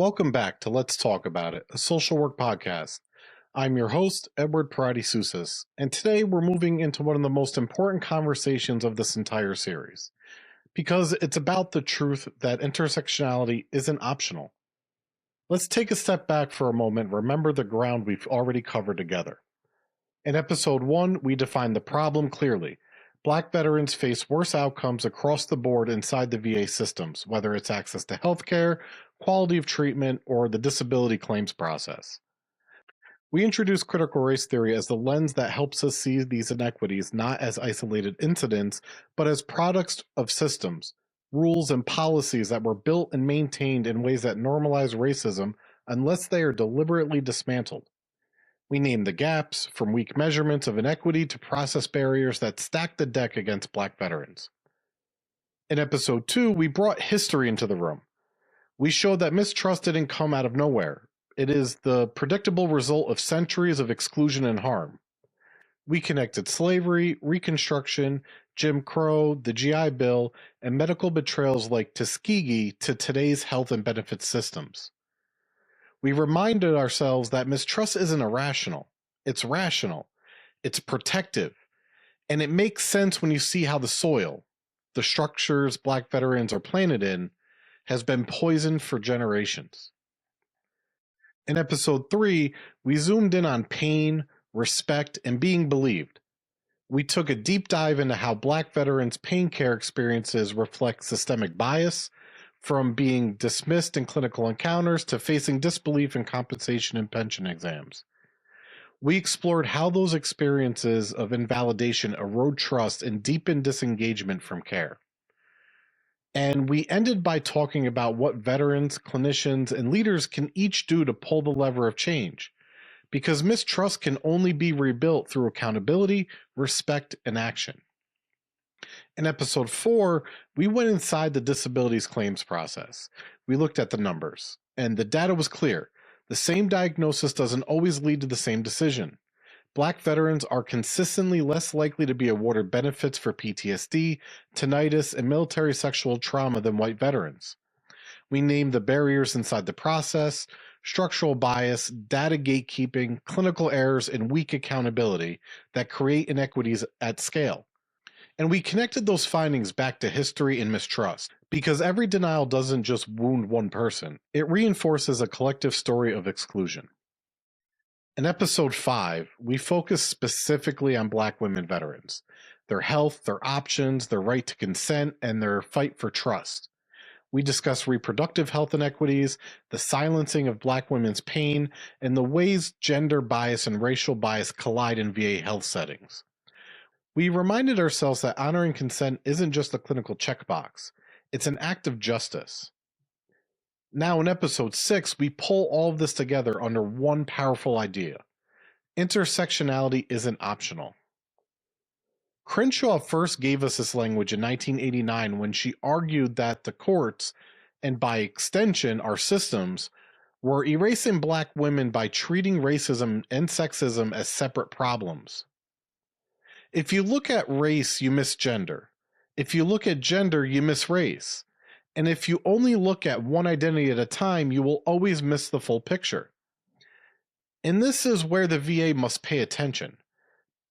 Welcome back to Let's Talk About It, a social work podcast. I'm your host, Edward Parati-Sousas, and today we're moving into one of the most important conversations of this entire series, because it's about the truth that intersectionality isn't optional. Let's take a step back for a moment and remember the ground we've already covered together. In episode 1, we defined the problem clearly. Black veterans face worse outcomes across the board inside the VA systems, whether it's access to healthcare, quality of treatment, or the disability claims process. We introduce critical race theory as the lens that helps us see these inequities not as isolated incidents, but as products of systems, rules, and policies that were built and maintained in ways that normalize racism unless they are deliberately dismantled. We name the gaps, from weak measurements of inequity to process barriers that stack the deck against Black veterans. In episode 2, we brought history into the room. We showed that mistrust didn't come out of nowhere. It is the predictable result of centuries of exclusion and harm. We connected slavery, Reconstruction, Jim Crow, the GI Bill, and medical betrayals like Tuskegee to today's health and benefits systems. We reminded ourselves that mistrust isn't irrational. It's rational. It's protective. And it makes sense when you see how the soil, the structures Black veterans are planted in, has been poisoned for generations. In episode 3, we zoomed in on pain, respect, and being believed. We took a deep dive into how Black veterans' pain care experiences reflect systemic bias, from being dismissed in clinical encounters to facing disbelief in compensation and pension exams. We explored how those experiences of invalidation erode trust and deepen disengagement from care. And we ended by talking about what veterans, clinicians, and leaders can each do to pull the lever of change, because mistrust can only be rebuilt through accountability, respect, and action. In episode 4, we went inside the disabilities claims process. We looked at the numbers, and the data was clear. The same diagnosis doesn't always lead to the same decision. Black veterans are consistently less likely to be awarded benefits for PTSD, tinnitus, and military sexual trauma than white veterans. We named the barriers inside the process, structural bias, data gatekeeping, clinical errors, and weak accountability that create inequities at scale. And we connected those findings back to history and mistrust, because every denial doesn't just wound one person, it reinforces a collective story of exclusion. In episode 5, we focused specifically on Black women veterans, their health, their options, their right to consent, and their fight for trust. We discussed reproductive health inequities, the silencing of Black women's pain, and the ways gender bias and racial bias collide in VA health settings. We reminded ourselves that honoring consent isn't just a clinical checkbox, it's an act of justice. Now in episode 6, we pull all of this together under one powerful idea. Intersectionality isn't optional. Crenshaw first gave us this language in 1989 when she argued that the courts, and by extension our systems, were erasing Black women by treating racism and sexism as separate problems. If you look at race, you miss gender. If you look at gender, you miss race. And if you only look at one identity at a time, you will always miss the full picture. And this is where the VA must pay attention.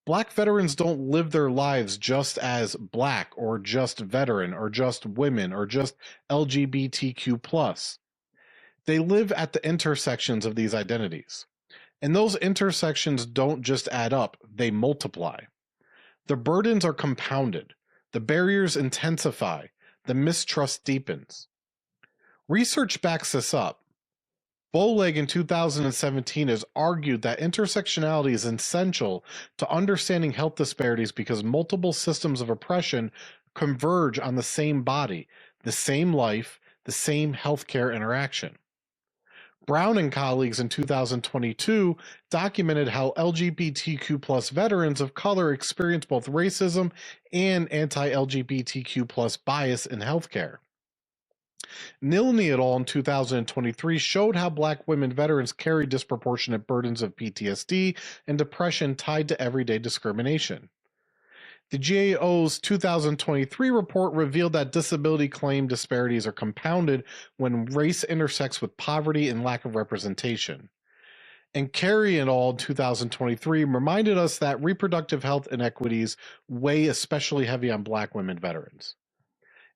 Black veterans don't live their lives just as Black or just veteran or just women or just LGBTQ+. They live at the intersections of these identities. And those intersections don't just add up, they multiply. The burdens are compounded, the barriers intensify, the mistrust deepens. Research backs this up. Bowleg in 2017 has argued that intersectionality is essential to understanding health disparities because multiple systems of oppression converge on the same body, the same life, the same healthcare interaction. Brown and colleagues in 2022 documented how LGBTQ+ veterans of color experience both racism and anti-LGBTQ+ bias in healthcare. Nilney et al. In 2023 showed how Black women veterans carry disproportionate burdens of PTSD and depression tied to everyday discrimination. The GAO's 2023 report revealed that disability claim disparities are compounded when race intersects with poverty and lack of representation. And Carey et al. 2023 reminded us that reproductive health inequities weigh especially heavy on Black women veterans.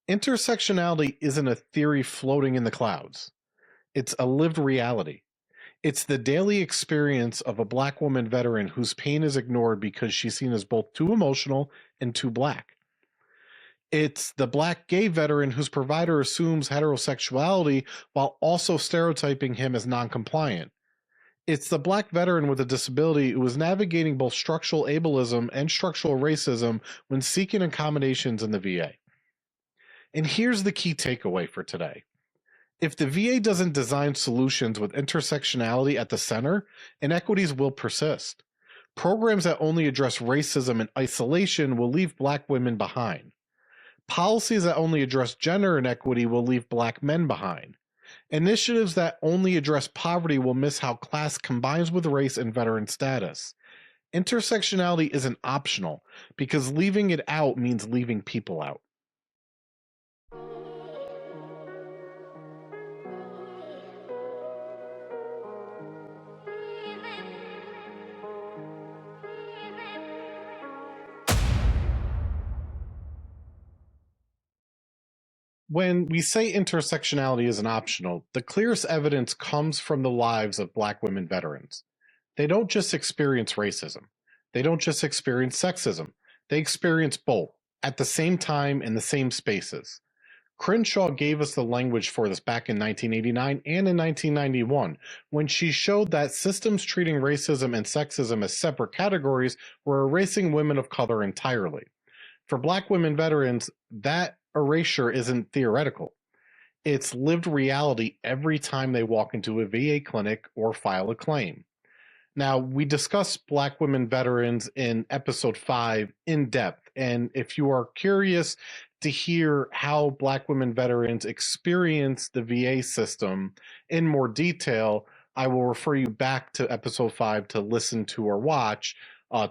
Intersectionality isn't a theory floating in the clouds. It's a lived reality. It's the daily experience of a Black woman veteran whose pain is ignored because she's seen as both too emotional and too Black. It's the Black gay veteran whose provider assumes heterosexuality while also stereotyping him as non-compliant. It's the Black veteran with a disability who is navigating both structural ableism and structural racism when seeking accommodations in the VA. And here's the key takeaway for today. If the VA doesn't design solutions with intersectionality at the center, inequities will persist. Programs that only address racism in isolation will leave Black women behind. Policies that only address gender inequity will leave Black men behind. Initiatives that only address poverty will miss how class combines with race and veteran status. Intersectionality isn't optional, because leaving it out means leaving people out. When we say intersectionality isn't optional, the clearest evidence comes from the lives of Black women veterans. They don't just experience racism. They don't just experience sexism. They experience both at the same time in the same spaces. Crenshaw gave us the language for this back in 1989 and in 1991 when she showed that systems treating racism and sexism as separate categories were erasing women of color entirely. For Black women veterans, that erasure isn't theoretical. It's lived reality every time they walk into a VA clinic or file a claim. Now, we discussed Black women veterans in episode 5 in depth, and if you are curious to hear how Black women veterans experience the VA system in more detail, I will refer you back to episode 5 to listen to or watch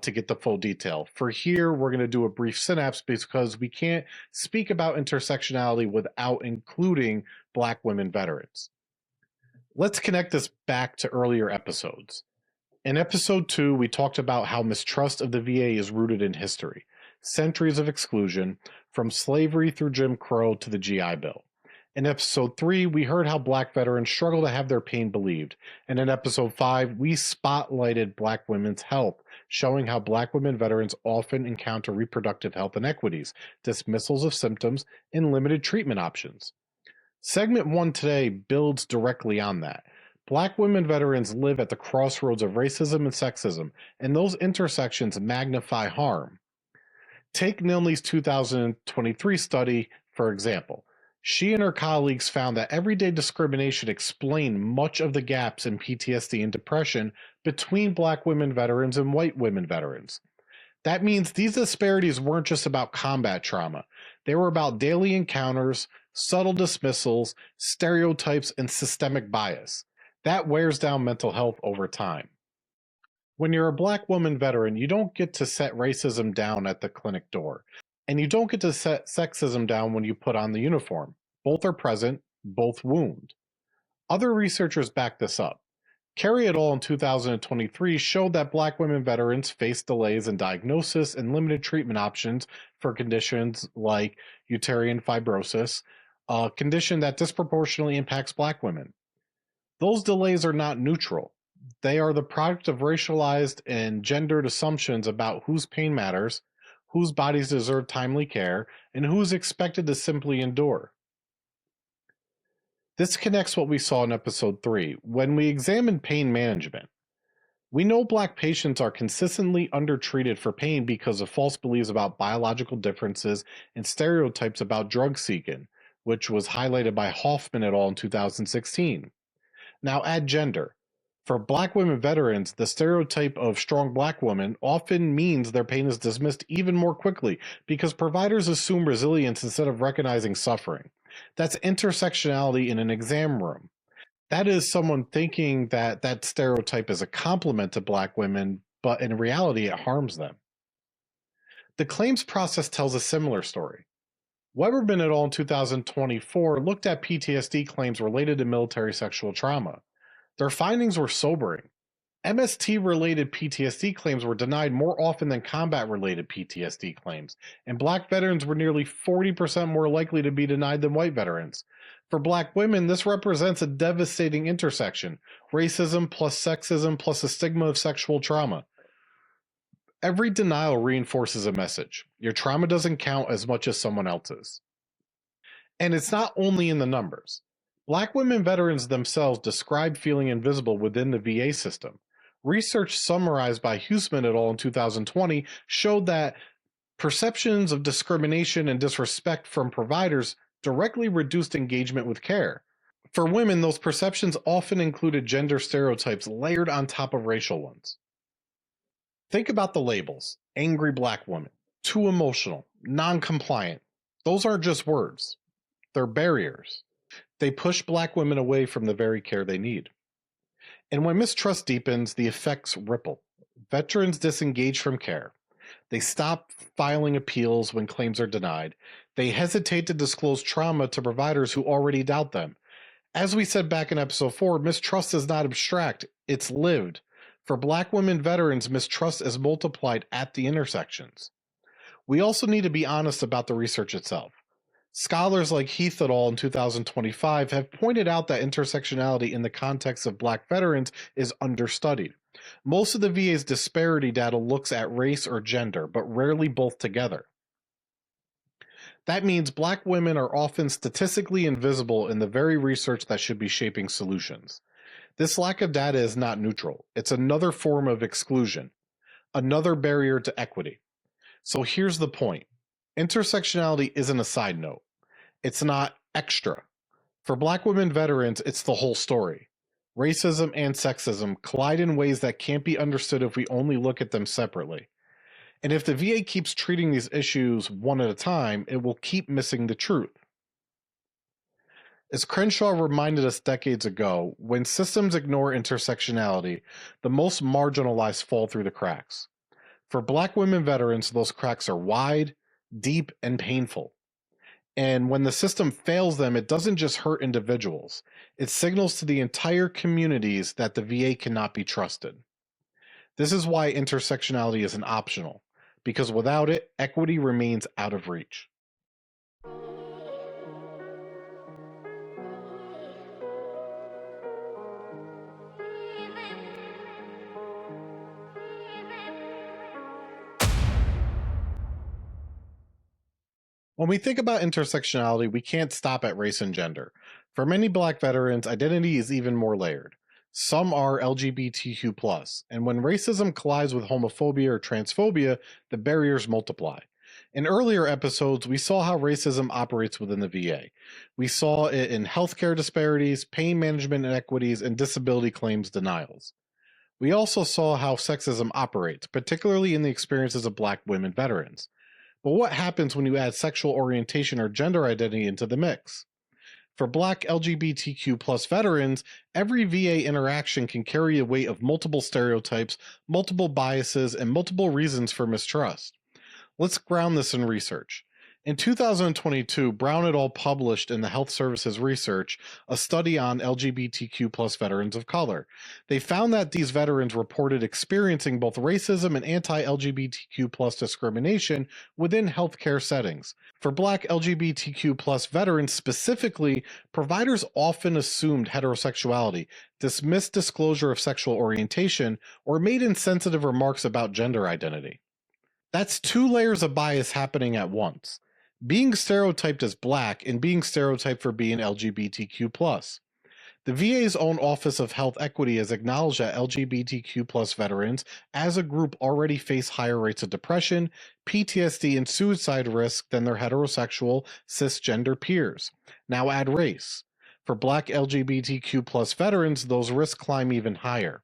to get the full detail. For here, we're going to do a brief synapse because we can't speak about intersectionality without including Black women veterans. Let's connect this back to earlier episodes. In episode 2, we talked about how mistrust of the VA is rooted in history, centuries of exclusion, from slavery through Jim Crow to the GI Bill. In episode 3, we heard how Black veterans struggle to have their pain believed. And in episode 5, we spotlighted Black women's health, showing how Black women veterans often encounter reproductive health inequities, dismissals of symptoms, and limited treatment options. Segment 1 today builds directly on that. Black women veterans live at the crossroads of racism and sexism, and those intersections magnify harm. Take Nilney's 2023 study, for example. She and her colleagues found that everyday discrimination explained much of the gaps in PTSD and depression between Black women veterans and white women veterans. That means these disparities weren't just about combat trauma. They were about daily encounters, subtle dismissals, stereotypes, and systemic bias. That wears down mental health over time. When you're a Black woman veteran, you don't get to set racism down at the clinic door, and you don't get to set sexism down when you put on the uniform. Both are present, both wound. Other researchers back this up. Carey et al. In 2023 showed that Black women veterans face delays in diagnosis and limited treatment options for conditions like uterine fibrosis, a condition that disproportionately impacts Black women. Those delays are not neutral. They are the product of racialized and gendered assumptions about whose pain matters, whose bodies deserve timely care, and who is expected to simply endure. This connects what we saw in episode 3 when we examined pain management. We know Black patients are consistently undertreated for pain because of false beliefs about biological differences and stereotypes about drug seeking, which was highlighted by Hoffman et al. In 2016. Now add gender. For Black women veterans, the stereotype of strong Black woman often means their pain is dismissed even more quickly because providers assume resilience instead of recognizing suffering. That's intersectionality in an exam room. That is someone thinking that that stereotype is a compliment to Black women, but in reality, it harms them. The claims process tells a similar story. Weberman et al. In 2024 looked at PTSD claims related to military sexual trauma. Their findings were sobering. MST-related PTSD claims were denied more often than combat-related PTSD claims, and Black veterans were nearly 40% more likely to be denied than white veterans. For Black women, this represents a devastating intersection: racism plus sexism plus a stigma of sexual trauma. Every denial reinforces a message. Your trauma doesn't count as much as someone else's. And it's not only in the numbers. Black women veterans themselves describe feeling invisible within the VA system. Research summarized by Huseman et al. In 2020 showed that perceptions of discrimination and disrespect from providers directly reduced engagement with care. For women, those perceptions often included gender stereotypes layered on top of racial ones. Think about the labels: angry Black woman, too emotional, non-compliant. Those aren't just words. They're barriers. They push Black women away from the very care they need. And when mistrust deepens, the effects ripple. Veterans disengage from care. They stop filing appeals when claims are denied. They hesitate to disclose trauma to providers who already doubt them. As we said back in episode 4, mistrust is not abstract, it's lived. For Black women veterans, mistrust is multiplied at the intersections. We also need to be honest about the research itself. Scholars like Heath et al. In 2025 have pointed out that intersectionality in the context of Black veterans is understudied. Most of the VA's disparity data looks at race or gender, but rarely both together. That means Black women are often statistically invisible in the very research that should be shaping solutions. This lack of data is not neutral. It's another form of exclusion, another barrier to equity. So here's the point. Intersectionality isn't a side note. It's not extra. For Black women veterans, it's the whole story. Racism and sexism collide in ways that can't be understood if we only look at them separately. And if the VA keeps treating these issues one at a time, it will keep missing the truth. As Crenshaw reminded us decades ago, when systems ignore intersectionality, the most marginalized fall through the cracks. For Black women veterans, those cracks are wide, deep, and painful. And when the system fails them, it doesn't just hurt individuals. It signals to the entire communities that the VA cannot be trusted. This is why intersectionality isn't optional, because without it, equity remains out of reach. When we think about intersectionality, we can't stop at race and gender. For many Black veterans, identity is even more layered. Some are LGBTQ+, and when racism collides with homophobia or transphobia, the barriers multiply. In earlier episodes, we saw how racism operates within the VA. We saw it in healthcare disparities, pain management inequities, and disability claims denials. We also saw how sexism operates, particularly in the experiences of Black women veterans. But what happens when you add sexual orientation or gender identity into the mix? For Black LGBTQ+ veterans, every VA interaction can carry a weight of multiple stereotypes, multiple biases, and multiple reasons for mistrust. Let's ground this in research. In 2022, Brown et al. Published in the Health Services Research a study on LGBTQ+ veterans of color. They found that these veterans reported experiencing both racism and anti-LGBTQ+ discrimination within healthcare settings. For Black LGBTQ+ veterans specifically, providers often assumed heterosexuality, dismissed disclosure of sexual orientation, or made insensitive remarks about gender identity. That's two layers of bias happening at once: being stereotyped as Black and being stereotyped for being LGBTQ+. The VA's own Office of Health Equity has acknowledged that LGBTQ+ veterans as a group already face higher rates of depression, PTSD, and suicide risk than their heterosexual, cisgender peers. Now add race. For Black LGBTQ+ veterans, those risks climb even higher.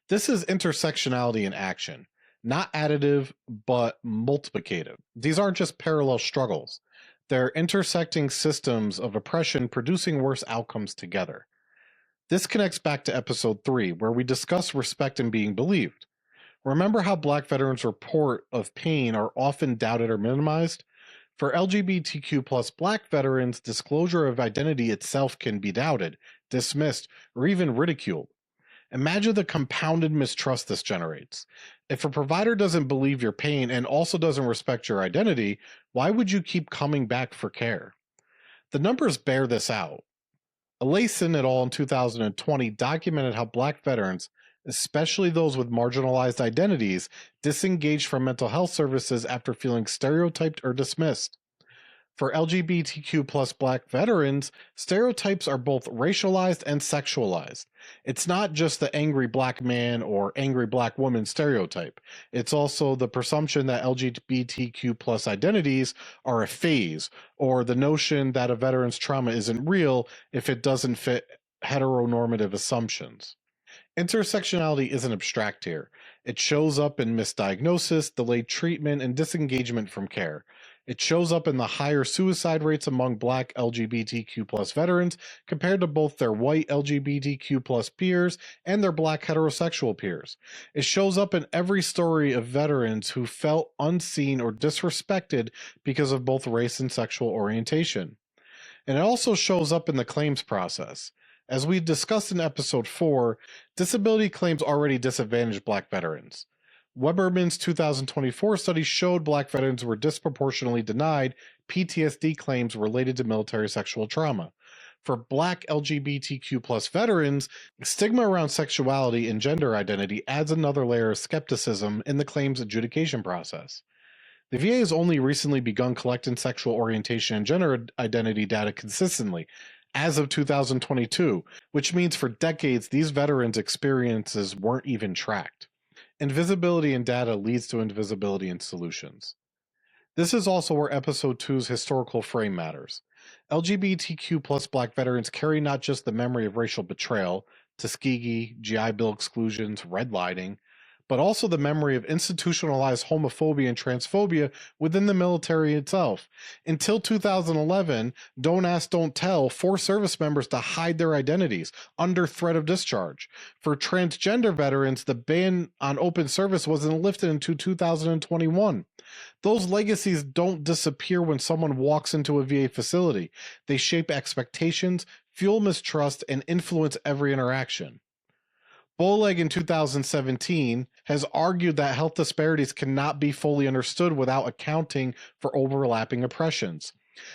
This is intersectionality in action. Not additive, but multiplicative. These aren't just parallel struggles. They're intersecting systems of oppression producing worse outcomes together. This connects back to episode 3, where we discuss respect and being believed. Remember how Black veterans' report of pain are often doubted or minimized? For LGBTQ plus Black veterans, disclosure of identity itself can be doubted, dismissed, or even ridiculed. Imagine the compounded mistrust this generates. If a provider doesn't believe your pain and also doesn't respect your identity, why would you keep coming back for care? The numbers bear this out. Alason et al. In 2020 documented how Black veterans, especially those with marginalized identities, disengaged from mental health services after feeling stereotyped or dismissed. For LGBTQ plus Black veterans, stereotypes are both racialized and sexualized. It's not just the angry Black man or angry Black woman stereotype. It's also the presumption that LGBTQ plus identities are a phase, or the notion that a veteran's trauma isn't real if it doesn't fit heteronormative assumptions. Intersectionality isn't abstract here. It shows up in misdiagnosis, delayed treatment, and disengagement from care. It shows up in the higher suicide rates among Black LGBTQ plus veterans compared to both their white LGBTQ plus peers and their Black heterosexual peers. It shows up in every story of veterans who felt unseen or disrespected because of both race and sexual orientation. And it also shows up in the claims process. As we discussed in episode 4, disability claims already disadvantage Black veterans. Weberman's 2024 study showed Black veterans were disproportionately denied PTSD claims related to military sexual trauma. For Black LGBTQ plus veterans, stigma around sexuality and gender identity adds another layer of skepticism in the claims adjudication process. The VA has only recently begun collecting sexual orientation and gender identity data consistently, as of 2022, which means for decades these veterans' experiences weren't even tracked. Invisibility in data leads to invisibility in solutions. This is also where episode 2's historical frame matters. LGBTQ plus Black veterans carry not just the memory of racial betrayal, Tuskegee, GI Bill exclusions, redlining, but also the memory of institutionalized homophobia and transphobia within the military itself. Until 2011, Don't Ask, Don't Tell forced service members to hide their identities under threat of discharge. For transgender veterans, the ban on open service wasn't lifted until 2021. Those legacies don't disappear when someone walks into a VA facility. They shape expectations, fuel mistrust, and influence every interaction. Boleg in 2017 has argued that health disparities cannot be fully understood without accounting for overlapping oppressions.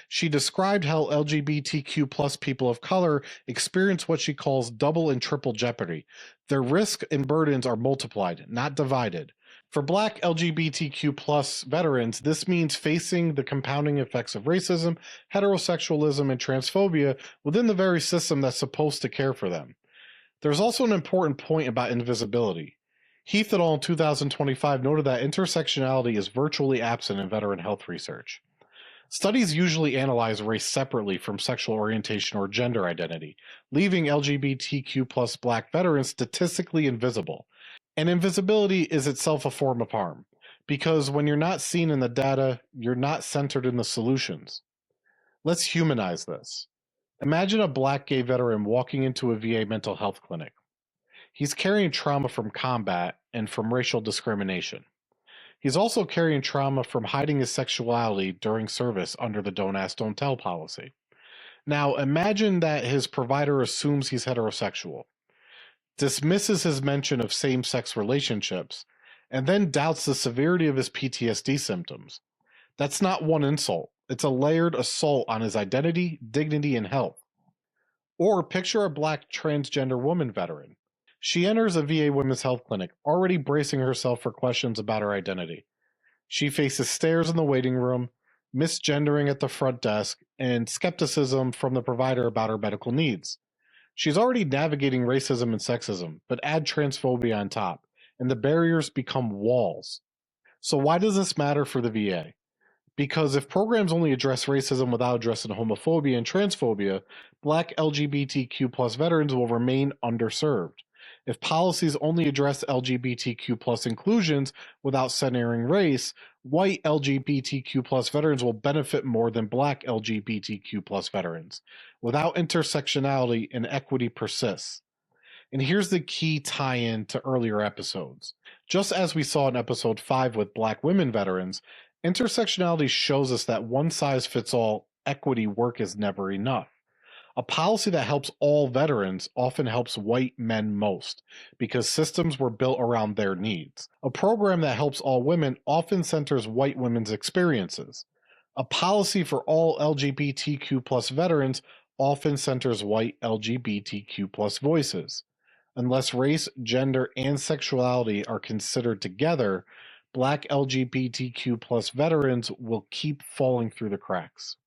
She described how LGBTQ plus people of color experience what she calls double and triple jeopardy. Their risk and burdens are multiplied, not divided. For Black LGBTQ plus veterans, this means facing the compounding effects of racism, heterosexualism, and transphobia within the very system that's supposed to care for them. There's also an important point about invisibility. Heath et al. In 2025 noted that intersectionality is virtually absent in veteran health research. Studies usually analyze race separately from sexual orientation or gender identity, leaving LGBTQ plus Black veterans statistically invisible. And invisibility is itself a form of harm, because when you're not seen in the data, you're not centered in the solutions. Let's humanize this. Imagine a Black gay veteran walking into a VA mental health clinic. He's carrying trauma from combat and from racial discrimination. He's also carrying trauma from hiding his sexuality during service under the Don't Ask, Don't Tell policy. Now, imagine that his provider assumes he's heterosexual, dismisses his mention of same sex relationships, and then doubts the severity of his PTSD symptoms. That's not one insult, it's a layered assault on his identity, dignity, and health. Or picture a Black transgender woman veteran. She enters a VA women's health clinic, already bracing herself for questions about her identity. She faces stares in the waiting room, misgendering at the front desk, and skepticism from the provider about her medical needs. She's already navigating racism and sexism, but add transphobia on top, and the barriers become walls. So why does this matter for the VA? Because if programs only address racism without addressing homophobia and transphobia, Black LGBTQ plus veterans will remain underserved. If policies only address LGBTQ plus inclusions without centering race, white LGBTQ plus veterans will benefit more than Black LGBTQ plus veterans. Without intersectionality, inequity persists. And here's the key tie-in to earlier episodes. Just as we saw in episode 5 with Black women veterans, intersectionality shows us that one size fits all equity work is never enough. A policy that helps all veterans often helps white men most because systems were built around their needs. A program that helps all women often centers white women's experiences. A policy for all LGBTQ plus veterans often centers white LGBTQ plus voices. Unless race, gender, and sexuality are considered together, Black LGBTQ plus veterans will keep falling through the cracks.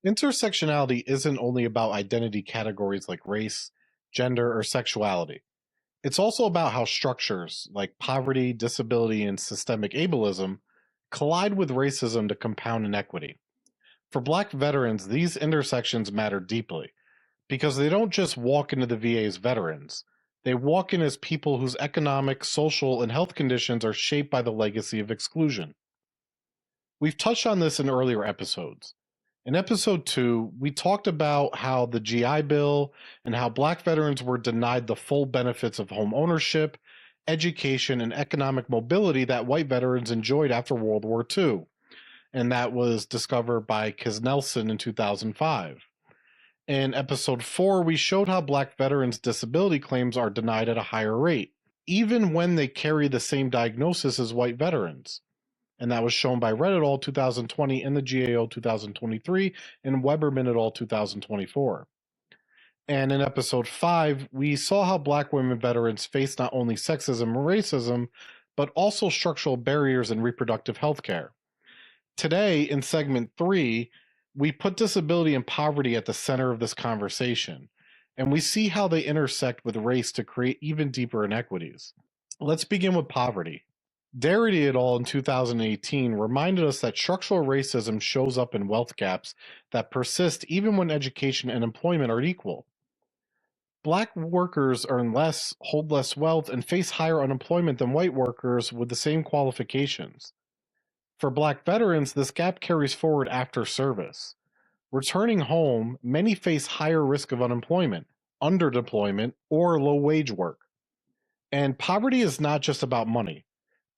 Intersectionality isn't only about identity categories like race, gender, or sexuality. It's also about how structures like poverty, disability, and systemic ableism collide with racism to compound inequity. For Black veterans, these intersections matter deeply because they don't just walk into the VA as veterans. They walk in as people whose economic, social, and health conditions are shaped by the legacy of exclusion. We've touched on this in earlier episodes. In episode 2, we talked about how the GI Bill and how Black veterans were denied the full benefits of home ownership, education, and economic mobility that white veterans enjoyed after World War II. And that was discovered by Nelson in 2005. In episode 4, we showed how Black veterans' disability claims are denied at a higher rate, even when they carry the same diagnosis as white veterans. And that was shown by Red et al. 2020 and the GAO 2023 and Weberman et al. 2024. And in episode 5, we saw how Black women veterans face not only sexism and racism, but also structural barriers in reproductive health care. Today, in segment 3, we put disability and poverty at the center of this conversation, and we see how they intersect with race to create even deeper inequities. Let's begin with poverty. Darity et al. In 2018 reminded us that structural racism shows up in wealth gaps that persist even when education and employment are equal. Black workers earn less, hold less wealth, and face higher unemployment than white workers with the same qualifications. For Black veterans, this gap carries forward after service. Returning home, many face higher risk of unemployment, underdeployment, or low-wage work. And poverty is not just about money.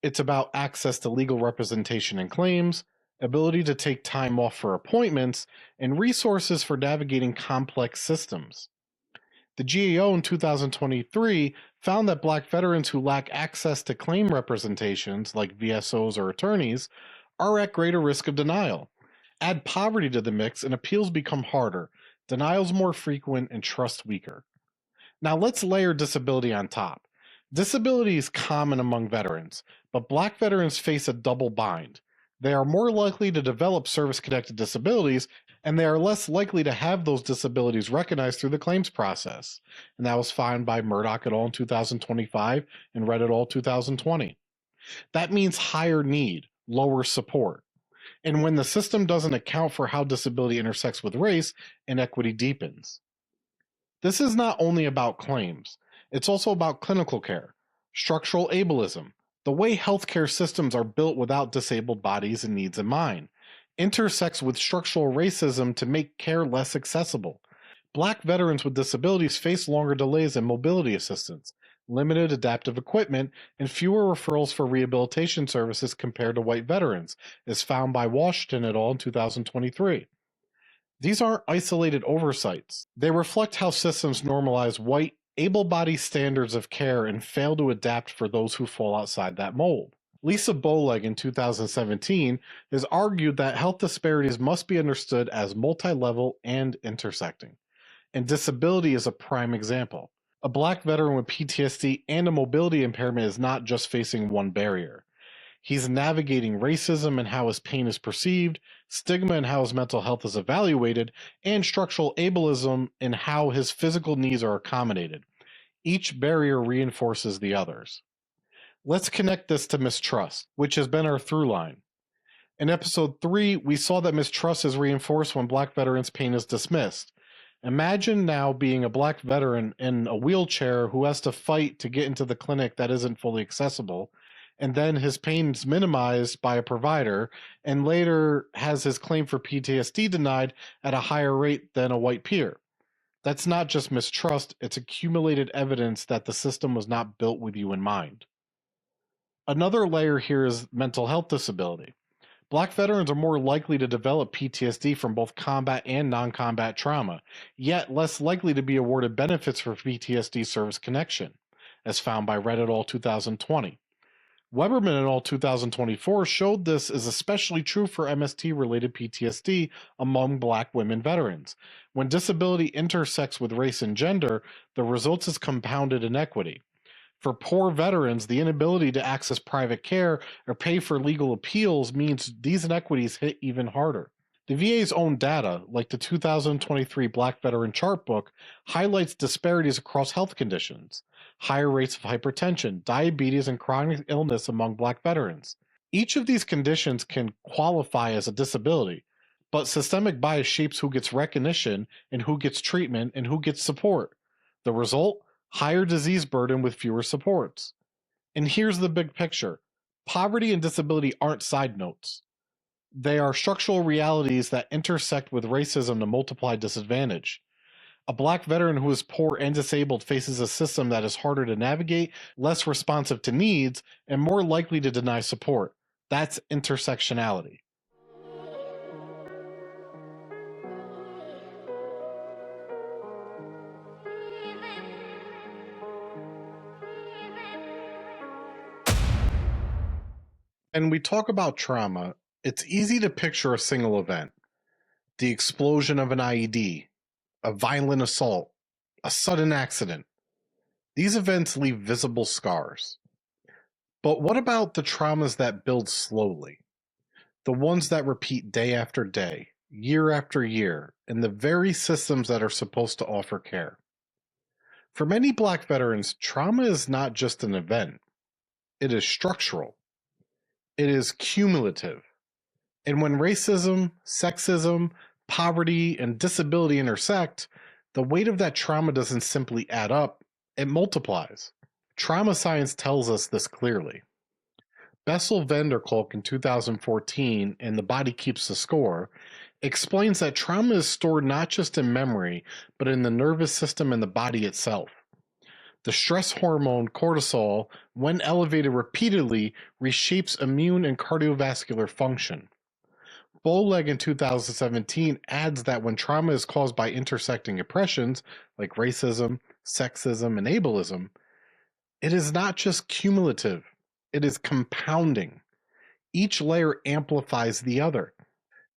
It's about access to legal representation and claims, ability to take time off for appointments, and resources for navigating complex systems. The GAO in 2023 found that Black veterans who lack access to claim representations, like VSOs or attorneys, are at greater risk of denial. Add poverty to the mix and appeals become harder, denials more frequent, and trust weaker. Now let's layer disability on top. Disability is common among veterans, but Black veterans face a double bind. They are more likely to develop service-connected disabilities, and they are less likely to have those disabilities recognized through the claims process. And that was found by Murdoch et al. In 2025 and Red et al. 2020. That means higher need, lower support. And when the system doesn't account for how disability intersects with race, inequity deepens. This is not only about claims, it's also about clinical care, structural ableism, the way healthcare systems are built without disabled bodies and needs in mind, intersects with structural racism to make care less accessible. Black veterans with disabilities face longer delays in mobility assistance, limited adaptive equipment, and fewer referrals for rehabilitation services compared to white veterans, as found by Washington et al. In 2023. These aren't isolated oversights. They reflect how systems normalize white, able-bodied standards of care and fail to adapt for those who fall outside that mold. Lisa Boleg in 2017 has argued that health disparities must be understood as multi-level and intersecting, and disability is a prime example. A Black veteran with PTSD and a mobility impairment is not just facing one barrier. He's navigating racism and how his pain is perceived, stigma and how his mental health is evaluated, and structural ableism in how his physical needs are accommodated. Each barrier reinforces the others. Let's connect this to mistrust, which has been our through line. In episode 3, we saw that mistrust is reinforced when Black veterans' pain is dismissed. Imagine now being a Black veteran in a wheelchair who has to fight to get into the clinic that isn't fully accessible, and then his pain is minimized by a provider, and later has his claim for PTSD denied at a higher rate than a white peer. That's not just mistrust, it's accumulated evidence that the system was not built with you in mind. Another layer here is mental health disability. Black veterans are more likely to develop PTSD from both combat and non combat trauma, yet less likely to be awarded benefits for PTSD service connection, as found by Red et al. 2020. Weberman et al. 2024 showed this is especially true for MST related PTSD among Black women veterans. When disability intersects with race and gender, the result is compounded inequity. For poor veterans, the inability to access private care or pay for legal appeals means these inequities hit even harder. The VA's own data, like the 2023 Black Veteran Chart Book, highlights disparities across health conditions, higher rates of hypertension, diabetes, and chronic illness among Black veterans. Each of these conditions can qualify as a disability, but systemic bias shapes who gets recognition and who gets treatment and who gets support. The result? Higher disease burden with fewer supports. And here's the big picture. Poverty and disability aren't side notes. They are structural realities that intersect with racism to multiply disadvantage. A Black veteran who is poor and disabled faces a system that is harder to navigate, less responsive to needs, and more likely to deny support. That's intersectionality. And we talk about trauma, it's easy to picture a single event: the explosion of an IED, a violent assault, a sudden accident. These events leave visible scars. But what about the traumas that build slowly? The ones that repeat day after day, year after year, in the very systems that are supposed to offer care. For many Black veterans, trauma is not just an event, it is structural, it is cumulative. And when racism, sexism, poverty, and disability intersect, the weight of that trauma doesn't simply add up, it multiplies. Trauma science tells us this clearly. Bessel van der Kolk in 2014 in The Body Keeps the Score explains that trauma is stored not just in memory, but in the nervous system and the body itself. The stress hormone cortisol, when elevated repeatedly, reshapes immune and cardiovascular function. Bowleg in 2017 adds that when trauma is caused by intersecting oppressions like racism, sexism, and ableism, it is not just cumulative, it is compounding. Each layer amplifies the other.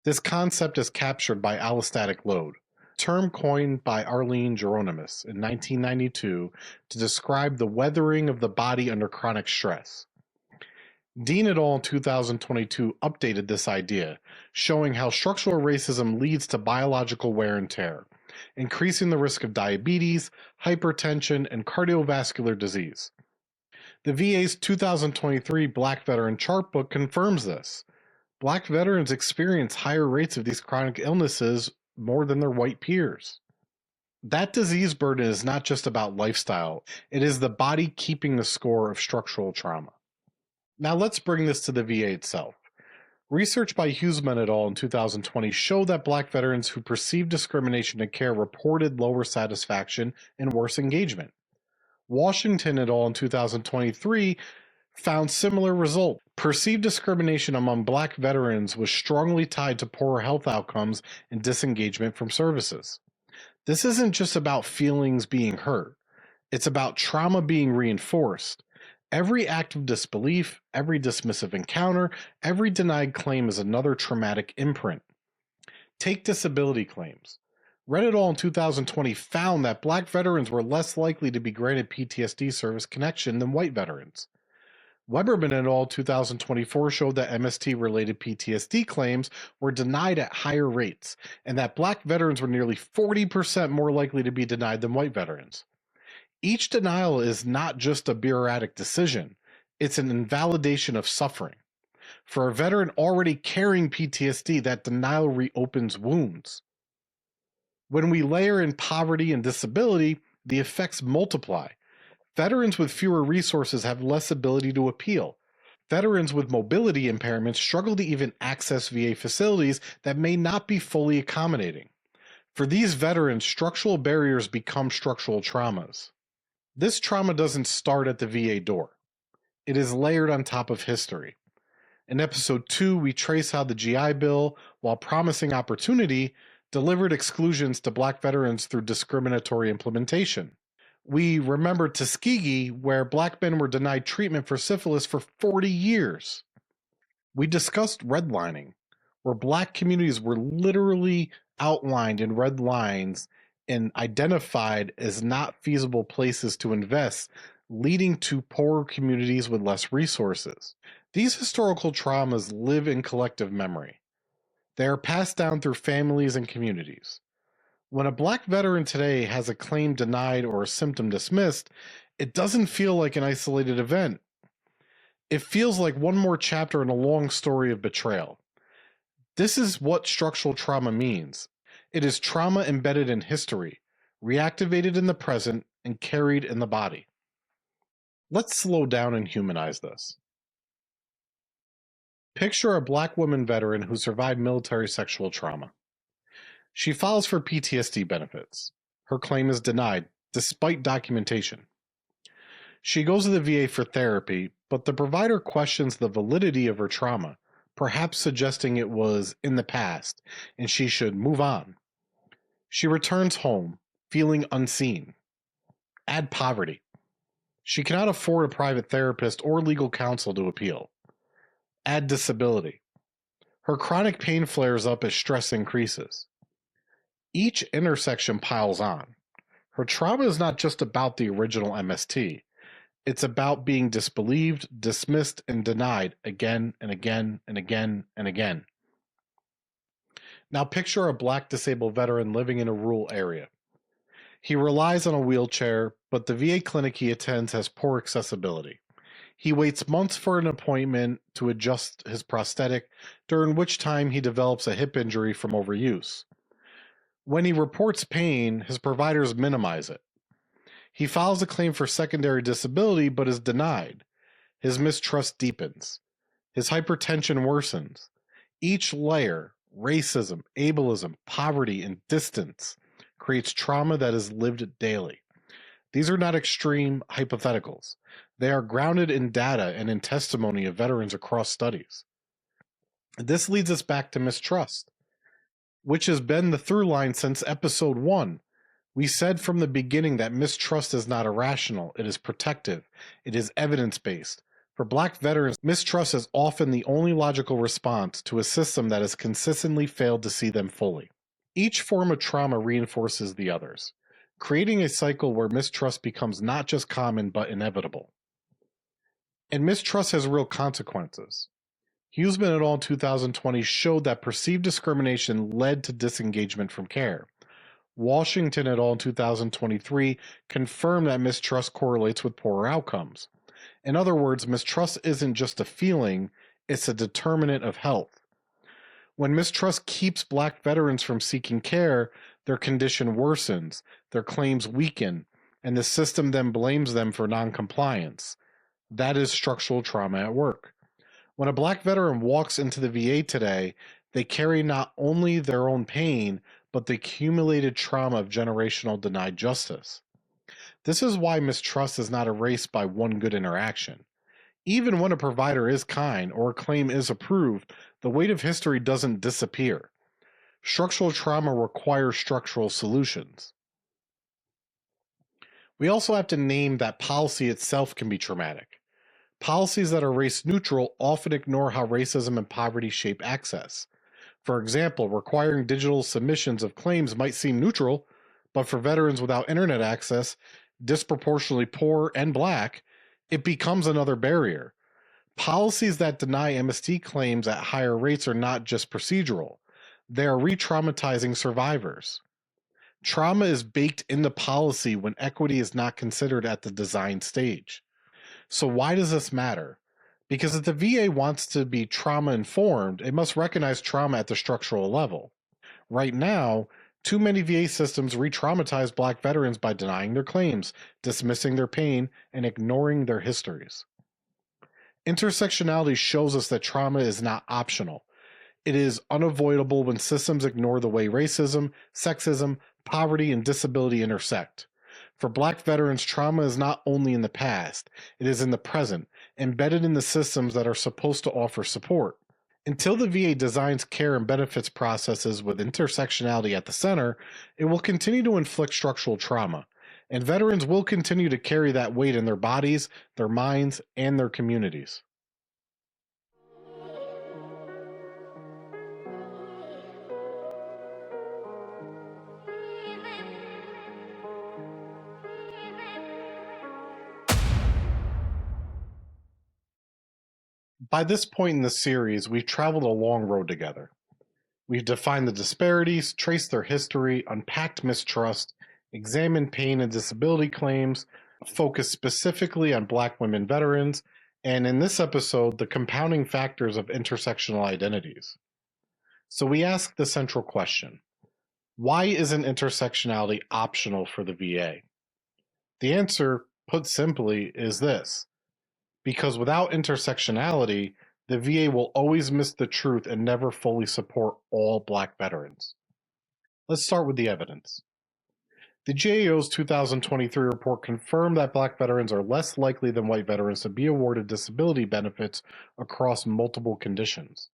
This concept is captured by allostatic load, a term coined by Arlene Geronimus in 1992 to describe the weathering of the body under chronic stress. Dean et al. In 2022 updated this idea, showing how structural racism leads to biological wear and tear, increasing the risk of diabetes, hypertension, and cardiovascular disease. The VA's 2023 Black Veteran Chart Book confirms this. Black veterans experience higher rates of these chronic illnesses more than their white peers. That disease burden is not just about lifestyle, it is the body keeping the score of structural trauma. Now let's bring this to the VA itself. Research by Huseman et al. In 2020 showed that Black veterans who perceived discrimination in care reported lower satisfaction and worse engagement. Washington et al. In 2023 found similar results. Perceived discrimination among Black veterans was strongly tied to poorer health outcomes and disengagement from services. This isn't just about feelings being hurt, it's about trauma being reinforced. Every act of disbelief, every dismissive encounter, every denied claim is another traumatic imprint. Take disability claims. Red et al. In 2020 found that Black veterans were less likely to be granted PTSD service connection than white veterans. Weberman et al. 2024 showed that MST-related PTSD claims were denied at higher rates, and that Black veterans were nearly 40% more likely to be denied than white veterans. Each denial is not just a bureaucratic decision, it's an invalidation of suffering. For a veteran already carrying PTSD, that denial reopens wounds. When we layer in poverty and disability, the effects multiply. Veterans with fewer resources have less ability to appeal. Veterans with mobility impairments struggle to even access VA facilities that may not be fully accommodating. For these veterans, structural barriers become structural traumas. This trauma doesn't start at the VA door. It is layered on top of history. In episode 2, we trace how the GI Bill, while promising opportunity, delivered exclusions to Black veterans through discriminatory implementation. We remember Tuskegee, where Black men were denied treatment for syphilis for 40 years. We discussed redlining, where Black communities were literally outlined in red lines and identified as not feasible places to invest, leading to poorer communities with less resources. These historical traumas live in collective memory. They are passed down through families and communities. When a Black veteran today has a claim denied or a symptom dismissed, it doesn't feel like an isolated event. It feels like one more chapter in a long story of betrayal. This is what structural trauma means. It is trauma embedded in history, reactivated in the present, and carried in the body. Let's slow down and humanize this. Picture a Black woman veteran who survived military sexual trauma. She files for PTSD benefits. Her claim is denied, despite documentation. She goes to the VA for therapy, but the provider questions the validity of her trauma, perhaps suggesting it was in the past and she should move on. She returns home, feeling unseen. Add poverty. She cannot afford a private therapist or legal counsel to appeal. Add disability. Her chronic pain flares up as stress increases. Each intersection piles on. Her trauma is not just about the original MST. It's about being disbelieved, dismissed, and denied again and again and again and again. Now picture a Black disabled veteran living in a rural area. He relies on a wheelchair, but the VA clinic he attends has poor accessibility. He waits months for an appointment to adjust his prosthetic, during which time he develops a hip injury from overuse. When he reports pain, his providers minimize it. He files a claim for secondary disability but is denied. His mistrust deepens. His hypertension worsens. Each layer, racism, ableism, poverty, and distance, creates trauma that is lived daily. These are not extreme hypotheticals. They are grounded in data and in testimony of veterans across studies. This leads us back to mistrust, which has been the through line since episode 1. We said from the beginning that mistrust is not irrational, it is protective, it is evidence-based. For Black veterans, mistrust is often the only logical response to a system that has consistently failed to see them fully. Each form of trauma reinforces the others, creating a cycle where mistrust becomes not just common but inevitable. And mistrust has real consequences. Huseman et al. In 2020 showed that perceived discrimination led to disengagement from care. Washington et al. In 2023 confirmed that mistrust correlates with poorer outcomes. In other words, mistrust isn't just a feeling, it's a determinant of health. When mistrust keeps Black veterans from seeking care, their condition worsens, their claims weaken, and the system then blames them for noncompliance. That is structural trauma at work. When a Black veteran walks into the VA today, they carry not only their own pain, but the accumulated trauma of generational denied justice. This is why mistrust is not erased by one good interaction. Even when a provider is kind or a claim is approved, the weight of history doesn't disappear. Structural trauma requires structural solutions. We also have to name that policy itself can be traumatic. Policies that are race neutral often ignore how racism and poverty shape access. For example, requiring digital submissions of claims might seem neutral, but for veterans without internet access, disproportionately poor and Black, it becomes another barrier. Policies that deny MST claims at higher rates are not just procedural. They are re-traumatizing survivors. Trauma is baked into policy when equity is not considered at the design stage. So why does this matter? Because if the VA wants to be trauma-informed, it must recognize trauma at the structural level. Right now, too many VA systems re-traumatize Black veterans by denying their claims, dismissing their pain, and ignoring their histories. Intersectionality shows us that trauma is not optional. It is unavoidable when systems ignore the way racism, sexism, poverty, and disability intersect. For Black veterans, trauma is not only in the past, it is in the present, embedded in the systems that are supposed to offer support. Until the VA designs care and benefits processes with intersectionality at the center, it will continue to inflict structural trauma, and veterans will continue to carry that weight in their bodies, their minds, and their communities. By this point in the series, we've traveled a long road together. We've defined the disparities, traced their history, unpacked mistrust, examined pain and disability claims, focused specifically on Black women veterans, and in this episode, the compounding factors of intersectional identities. So we ask the central question: why isn't intersectionality optional for the VA? The answer, put simply, is this: because without intersectionality, the VA will always miss the truth and never fully support all Black veterans. Let's start with the evidence. The GAO's 2023 report confirmed that Black veterans are less likely than white veterans to be awarded disability benefits across multiple conditions.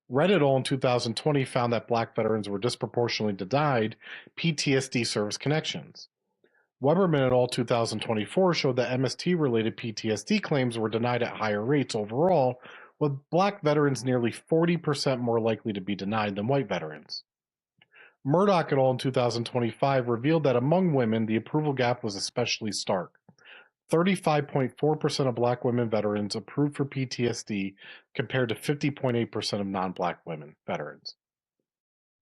Red et al. In 2020 found that Black veterans were disproportionately denied PTSD service connections. Weberman et al. 2024 showed that MST-related PTSD claims were denied at higher rates overall, with Black veterans nearly 40% more likely to be denied than white veterans. Murdoch et al. In 2025 revealed that among women, the approval gap was especially stark. 35.4% of Black women veterans approved for PTSD compared to 50.8% of non-Black women veterans.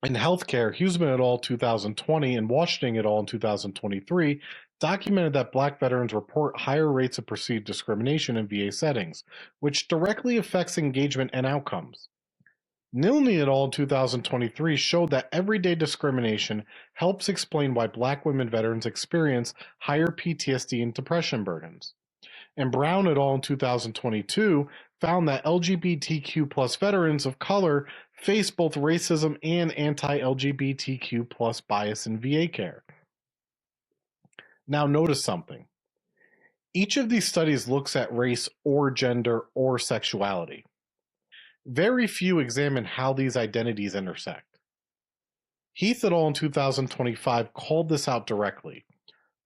In healthcare, Huseman et al. 2020 and Washington et al. In 2023 documented that Black veterans report higher rates of perceived discrimination in VA settings, which directly affects engagement and outcomes. Nilney et al. In 2023 showed that everyday discrimination helps explain why Black women veterans experience higher PTSD and depression burdens. And Brown et al. In 2022 found that LGBTQ plus veterans of color face both racism and anti-LGBTQ plus bias in VA care. Now notice something. Each of these studies looks at race or gender or sexuality. Very few examine how these identities intersect. Heath et al. In 2025 called this out directly,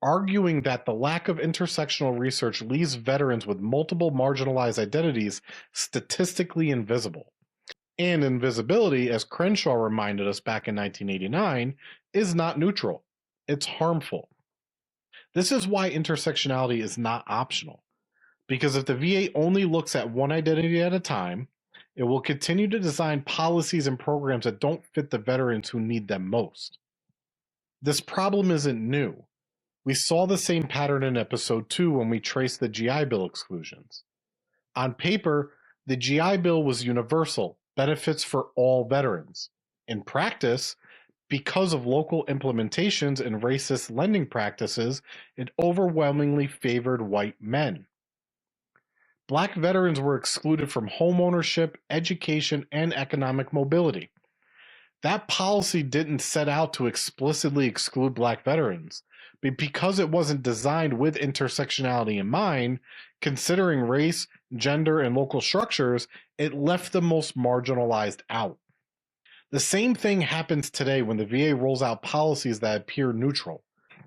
arguing that the lack of intersectional research leaves veterans with multiple marginalized identities statistically invisible. And invisibility, as Crenshaw reminded us back in 1989, is not neutral. It's harmful. This is why intersectionality is not optional. Because if the VA only looks at one identity at a time, it will continue to design policies and programs that don't fit the veterans who need them most. This problem isn't new. We saw the same pattern in episode 2 when we traced the GI Bill exclusions. On paper, the GI Bill was universal, benefits for all veterans. In practice, because of local implementations and racist lending practices, it overwhelmingly favored white men. Black veterans were excluded from homeownership, education, and economic mobility. That policy didn't set out to explicitly exclude Black veterans, but because it wasn't designed with intersectionality in mind, considering race, gender, and local structures, it left the most marginalized out. The same thing happens today when the VA rolls out policies that appear neutral.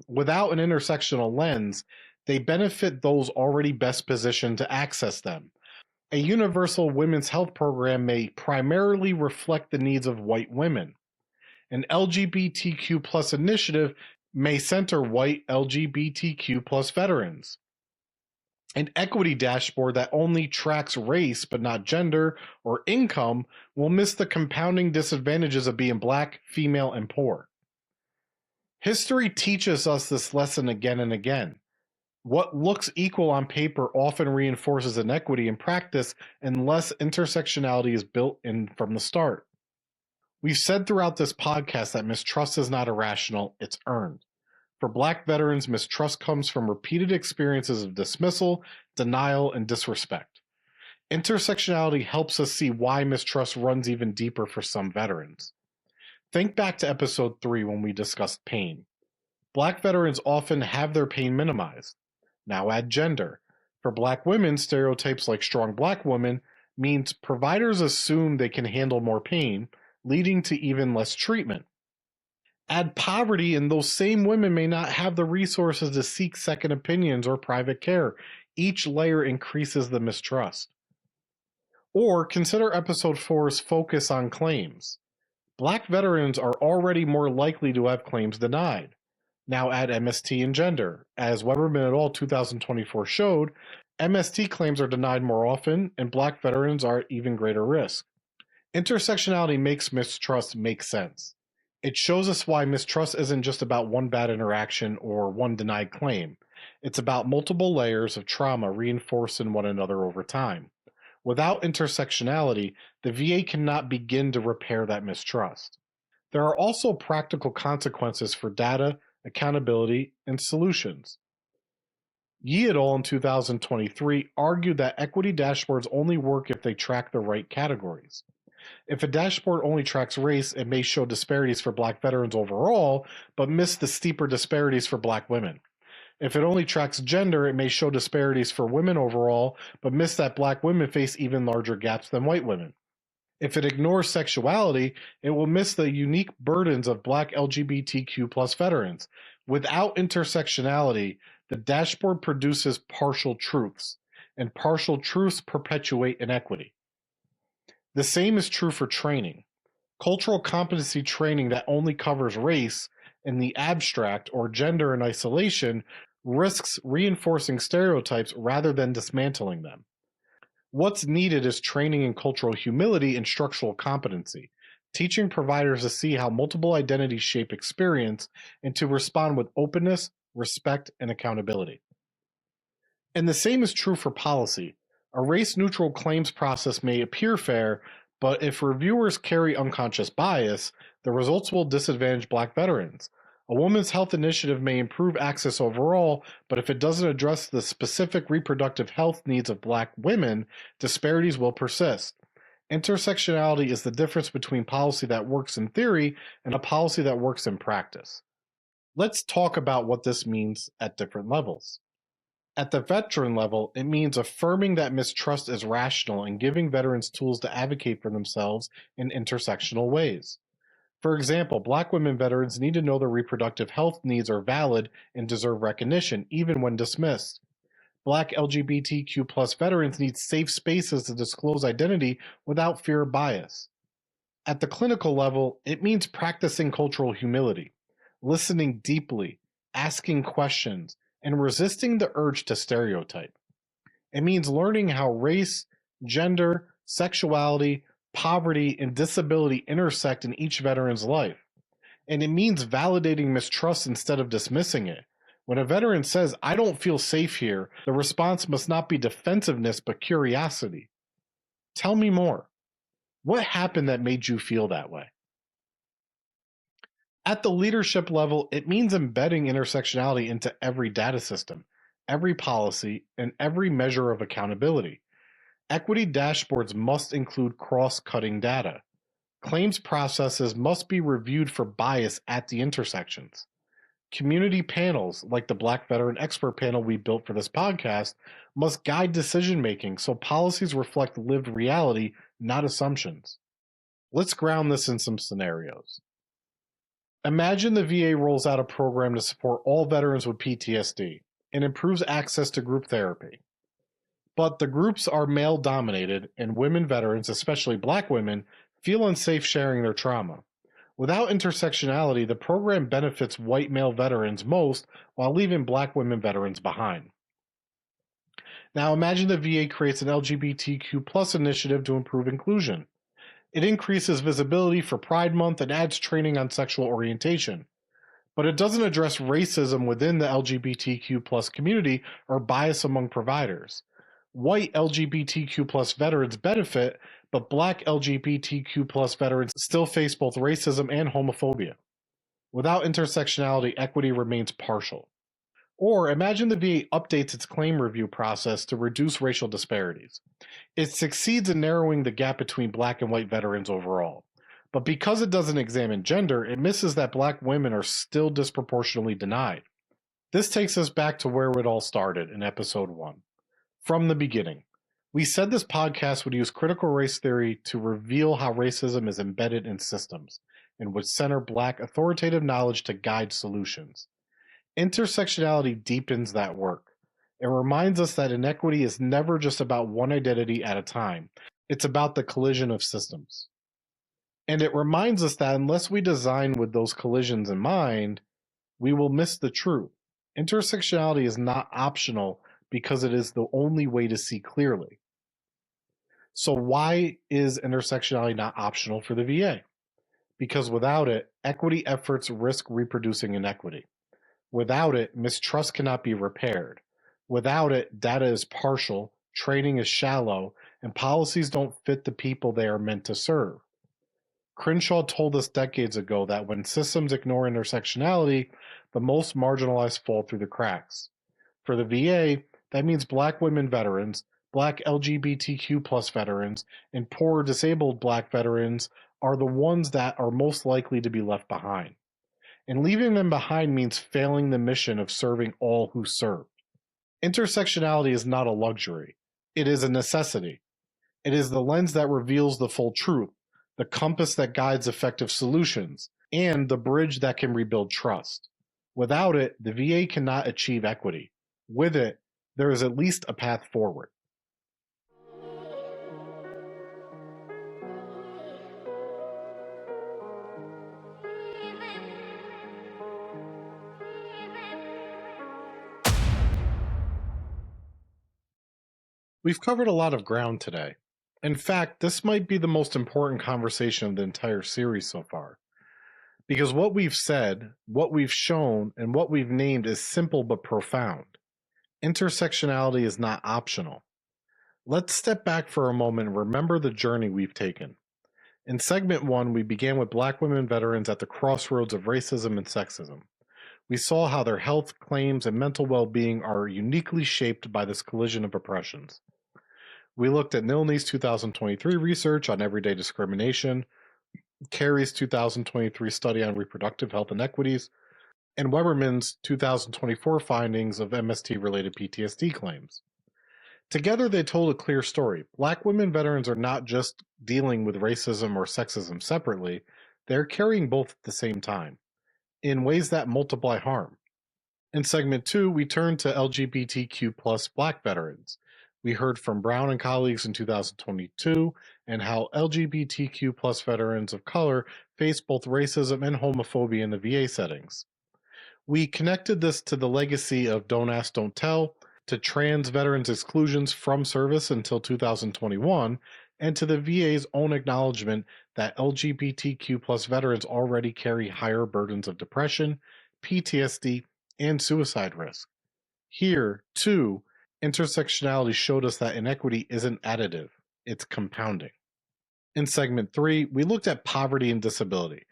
Without an intersectional lens, they benefit those already best positioned to access them. A universal women's health program may primarily reflect the needs of white women. An LGBTQ plus initiative may center white LGBTQ plus veterans. An equity dashboard that only tracks race but not gender or income will miss the compounding disadvantages of being Black, female, and poor. History teaches us this lesson again and again. What looks equal on paper often reinforces inequity in practice unless intersectionality is built in from the start. We've said throughout this podcast that mistrust is not irrational, it's earned. For Black veterans, mistrust comes from repeated experiences of dismissal, denial, and disrespect. Intersectionality helps us see why mistrust runs even deeper for some veterans. Think back to episode 3 when we discussed pain. Black veterans often have their pain minimized. Now add gender. For Black women, stereotypes like strong Black women means providers assume they can handle more pain, leading to even less treatment. Add poverty, and those same women may not have the resources to seek second opinions or private care. Each layer increases the mistrust. Or consider episode 4's focus on claims. Black veterans are already more likely to have claims denied. Now add MST and gender. As Weberman et al. 2024 showed, MST claims are denied more often, and Black veterans are at even greater risk. Intersectionality makes mistrust make sense. It shows us why mistrust isn't just about one bad interaction or one denied claim. It's about multiple layers of trauma reinforcing one another over time. Without intersectionality, the VA cannot begin to repair that mistrust. There are also practical consequences for data, accountability, and solutions. Yi et al. In 2023 argued that equity dashboards only work if they track the right categories. If a dashboard only tracks race, it may show disparities for Black veterans overall, but miss the steeper disparities for Black women. If it only tracks gender, it may show disparities for women overall, but miss that Black women face even larger gaps than white women. If it ignores sexuality, it will miss the unique burdens of Black LGBTQ plus veterans. Without intersectionality, the dashboard produces partial truths, and partial truths perpetuate inequity. The same is true for training. Cultural competency training that only covers race in the abstract or gender in isolation risks reinforcing stereotypes rather than dismantling them. What's needed is training in cultural humility and structural competency, teaching providers to see how multiple identities shape experience and to respond with openness, respect, and accountability. And the same is true for policy. A race-neutral claims process may appear fair, but if reviewers carry unconscious bias, the results will disadvantage Black veterans. A women's health initiative may improve access overall, but if it doesn't address the specific reproductive health needs of Black women, disparities will persist. Intersectionality is the difference between policy that works in theory and a policy that works in practice. Let's talk about what this means at different levels. At the veteran level, it means affirming that mistrust is rational and giving veterans tools to advocate for themselves in intersectional ways. For example, Black women veterans need to know their reproductive health needs are valid and deserve recognition, even when dismissed. Black LGBTQ plus veterans need safe spaces to disclose identity without fear of bias. At the clinical level, it means practicing cultural humility, listening deeply, asking questions, and resisting the urge to stereotype. It means learning how race, gender, sexuality, poverty, and disability intersect in each veteran's life. And it means validating mistrust instead of dismissing it. When a veteran says, "I don't feel safe here," the response must not be defensiveness but curiosity. Tell me more. What happened that made you feel that way? At the leadership level, it means embedding intersectionality into every data system, every policy, and every measure of accountability. Equity dashboards must include cross-cutting data. Claims processes must be reviewed for bias at the intersections. Community panels, like the Black Veteran Expert Panel we built for this podcast, must guide decision-making so policies reflect lived reality, not assumptions. Let's ground this in some scenarios. Imagine the VA rolls out a program to support all veterans with PTSD and improves access to group therapy. But the groups are male-dominated, and women veterans, especially Black women, feel unsafe sharing their trauma. Without intersectionality, the program benefits white male veterans most while leaving Black women veterans behind. Now imagine the VA creates an LGBTQ plus initiative to improve inclusion. It increases visibility for Pride Month and adds training on sexual orientation. But it doesn't address racism within the LGBTQ plus community or bias among providers. White LGBTQ plus veterans benefit, but Black LGBTQ plus veterans still face both racism and homophobia. Without intersectionality, equity remains partial. Or imagine the VA updates its claim review process to reduce racial disparities. It succeeds in narrowing the gap between black and white veterans overall. But because it doesn't examine gender, it misses that black women are still disproportionately denied. This takes us back to where it all started in episode 1. From the beginning, we said this podcast would use critical race theory to reveal how racism is embedded in systems and would center black authoritative knowledge to guide solutions. Intersectionality deepens that work. It reminds us that inequity is never just about one identity at a time. It's about the collision of systems. And it reminds us that unless we design with those collisions in mind, we will miss the truth. Intersectionality is not optional because it is the only way to see clearly. So why is intersectionality not optional for the VA? Because without it, equity efforts risk reproducing inequity. Without it, mistrust cannot be repaired. Without it, data is partial, training is shallow, and policies don't fit the people they are meant to serve. Crenshaw told us decades ago that when systems ignore intersectionality, the most marginalized fall through the cracks. For the VA, that means black women veterans, black LGBTQ+ veterans, and poor disabled black veterans are the ones that are most likely to be left behind. And leaving them behind means failing the mission of serving all who serve. Intersectionality is not a luxury. It is a necessity. It is the lens that reveals the full truth, the compass that guides effective solutions, and the bridge that can rebuild trust. Without it, the VA cannot achieve equity. With it, there is at least a path forward. We've covered a lot of ground today. In fact, this might be the most important conversation of the entire series so far. Because what we've said, what we've shown, and what we've named is simple but profound. Intersectionality is not optional. Let's step back for a moment and remember the journey we've taken. In segment 1, we began with black women veterans at the crossroads of racism and sexism. We saw how their health, claims, and mental well-being are uniquely shaped by this collision of oppressions. We looked at Nilney's 2023 research on everyday discrimination, Carey's 2023 study on reproductive health inequities, and Weberman's 2024 findings of MST-related PTSD claims. Together, they told a clear story. Black women veterans are not just dealing with racism or sexism separately, they're carrying both at the same time, in ways that multiply harm. In segment 2, we turned to LGBTQ+ black veterans. We heard from Brown and colleagues in 2022 and how LGBTQ+ veterans of color face both racism and homophobia in the VA settings. We connected this to the legacy of Don't Ask, Don't Tell, to trans veterans' exclusions from service until 2021, and to the VA's own acknowledgement that LGBTQ+ veterans already carry higher burdens of depression, PTSD, and suicide risk. Here, too, intersectionality showed us that inequity isn't additive, it's compounding. In segment 3, we looked at poverty and disability.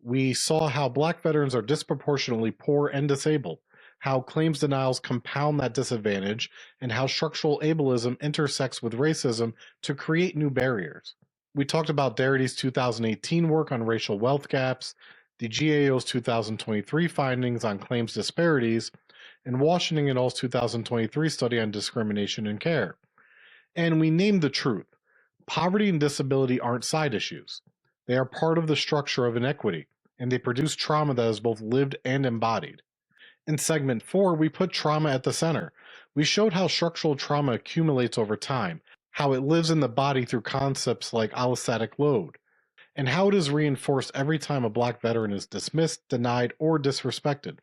We saw how black veterans are disproportionately poor and disabled, how claims denials compound that disadvantage, and how structural ableism intersects with racism to create new barriers. We talked about Darity's 2018 work on racial wealth gaps, the GAO's 2023 findings on claims disparities, and Washington et al.'s 2023 study on discrimination in care. And we named the truth. Poverty and disability aren't side issues. They are part of the structure of inequity, and they produce trauma that is both lived and embodied. In segment 4, we put trauma at the center. We showed how structural trauma accumulates over time, how it lives in the body through concepts like allostatic load, and how it is reinforced every time a black veteran is dismissed, denied, or disrespected.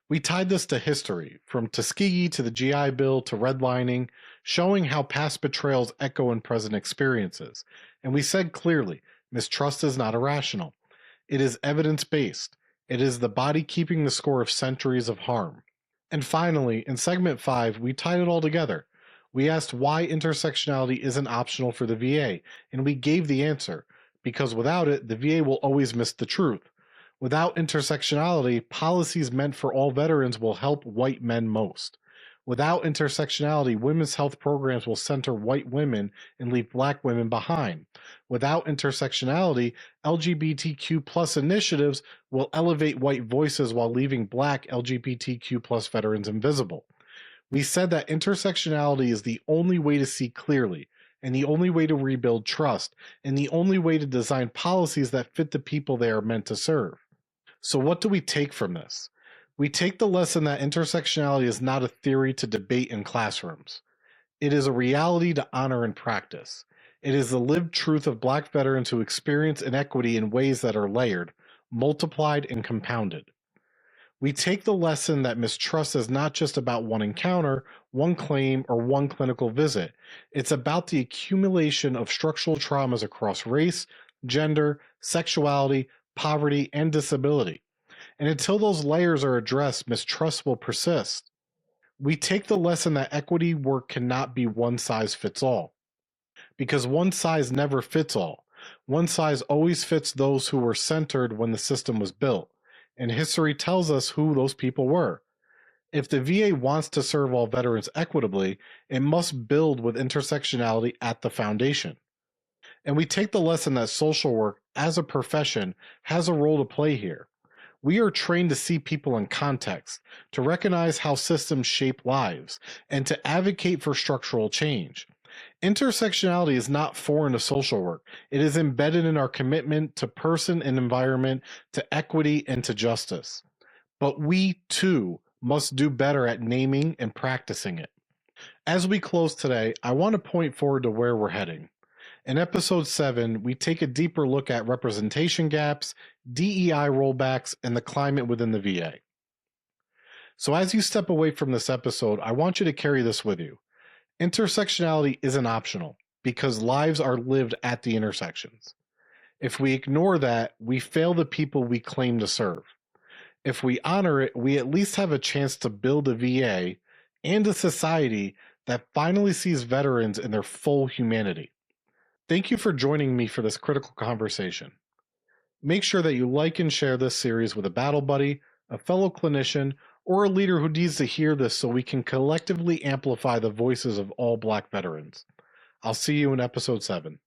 We tied this to history, from Tuskegee to the GI Bill to redlining, showing how past betrayals echo in present experiences. And we said clearly, mistrust is not irrational. It is evidence-based. It is the body keeping the score of centuries of harm. And finally, in segment 5, we tied it all together. We asked why intersectionality isn't optional for the VA, and we gave the answer. Because without it, the VA will always miss the truth. Without intersectionality, policies meant for all veterans will help white men most. Without intersectionality, women's health programs will center white women and leave black women behind. Without intersectionality, LGBTQ plus initiatives will elevate white voices while leaving black LGBTQ plus veterans invisible. We said that intersectionality is the only way to see clearly, and the only way to rebuild trust, and the only way to design policies that fit the people they are meant to serve. So, what do we take from this? We take the lesson that intersectionality is not a theory to debate in classrooms. It is a reality to honor in practice. It is the lived truth of Black veterans who experience inequity in ways that are layered, multiplied, and compounded. We take the lesson that mistrust is not just about one encounter, one claim, or one clinical visit. It's about the accumulation of structural traumas across race, gender, sexuality, poverty, and disability. And until those layers are addressed, mistrust will persist. We take the lesson that equity work cannot be one size fits all, because one size never fits all. One size always fits those who were centered when the system was built. And history tells us who those people were. If the VA wants to serve all veterans equitably, it must build with intersectionality at the foundation. And we take the lesson that social work, as a profession, has a role to play here. We are trained to see people in context, to recognize how systems shape lives, and to advocate for structural change. Intersectionality is not foreign to social work. It is embedded in our commitment to person and environment, to equity, and to justice. But we, too, must do better at naming and practicing it. As we close today, I want to point forward to where we're heading. In episode 7, we take a deeper look at representation gaps, DEI rollbacks, and the climate within the VA. So as you step away from this episode, I want you to carry this with you. Intersectionality isn't optional because lives are lived at the intersections. If we ignore that, we fail the people we claim to serve. If we honor it, we at least have a chance to build a VA and a society that finally sees veterans in their full humanity. Thank you for joining me for this critical conversation. Make sure that you like and share this series with a battle buddy, a fellow clinician, or a leader who needs to hear this so we can collectively amplify the voices of all Black veterans. I'll see you in episode 7.